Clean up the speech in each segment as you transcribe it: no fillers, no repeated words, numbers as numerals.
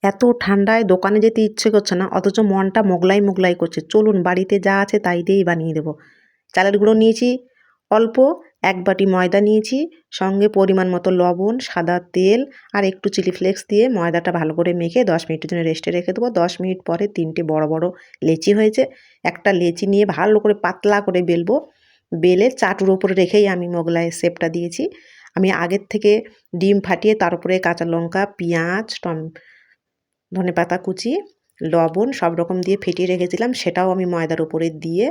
এত ঠান্ডায় দোকানে যেতে ইচ্ছে করছে না, অথচ মনটা মোগলাই মোগলাই করছে। চলুন বাড়িতে যা আছে তাই দিয়েই বানিয়ে দেবো। চালের গুঁড়ো নিয়েছি অল্প, 1 বাটি ময়দা নিয়েছি, সঙ্গে পরিমাণ মতো লবণ, সাদা তেল আর একটু চিলি ফ্লেক্স দিয়ে ময়দাটা ভালো করে মেখে 10 মিনিটের জন্য রেস্টে রেখে দেবো। 10 মিনিট পরে 3টে বড় বড় লেচি হয়েছে। একটা লেচি নিয়ে ভালো করে পাতলা করে বেলবো। বেলে চাটুর ওপরে রেখেই আমি মোগলাইয়ের শেপটা দিয়েছি। আমি আগের থেকে ডিম ফাটিয়ে তার উপরে কাঁচা লঙ্কা, পেঁয়াজ, ধনেপাতা কুচি, লবণ সব রকম দিয়ে ফেটিয়ে রেখেছিলাম, সেটাও আমি ময়দার উপরে দিয়ে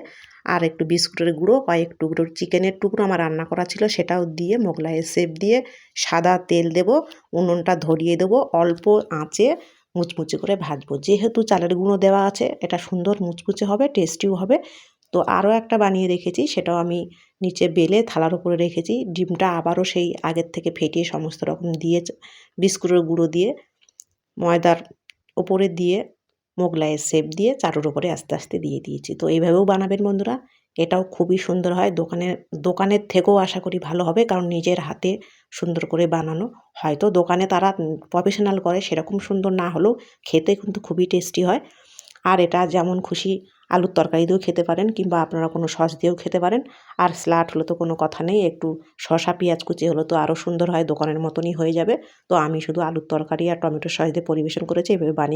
আর একটু বিস্কুটের গুঁড়ো, কয়েক টুকরো চিকেনের টুকরো আমার রান্না করা ছিল সেটাও দিয়ে মোগলাইয়ের শেপ দিয়ে সাদা তেল দেবো, উনুনটা ধরিয়ে দেবো, অল্প আঁচে মুচমুচে করে ভাজবো। যেহেতু চালের গুঁড়ো দেওয়া আছে এটা সুন্দর মুচমুচে হবে, টেস্টিও হবে। তো আরও একটা বানিয়ে রেখেছি, সেটাও আমি নিচে বেলে থালার উপরে রেখেছি। ডিমটা আবারও সেই আগের থেকে ফেটিয়ে সমস্ত রকম দিয়ে বিস্কুটের গুঁড়ো দিয়ে ময়দার ওপরে দিয়ে মোগলাইয়ের শেপ দিয়ে চাটুর ওপরে আস্তে আস্তে দিয়ে দিয়েছি। তো এইভাবেও বানাবেন বন্ধুরা, এটাও খুবই সুন্দর হয়। দোকানের থেকেও আশা করি ভালো হবে, কারণ নিজের হাতে সুন্দর করে বানানো। হয়তো দোকানে তারা প্রফেশনাল করে, সেরকম সুন্দর না হলেও খেতে কিন্তু খুবই টেস্টি হয়। আর এটা যেমন খুশি আলুর তরকারি দিয়েও খেতে পারেন, কিংবা আপনারা কোনো সস দিয়েও খেতে পারেন। আর স্যালাড হলে তো কোনো কথা নেই, একটু শসা পেঁয়াজ কুচি হলে তো আরও সুন্দর হয়, দোকানের মতনই হয়ে যাবে। তো আমি শুধু আলুর তরকারি আর টমেটো সস দিয়ে পরিবেশন করেছি। এভাবে বানিয়ে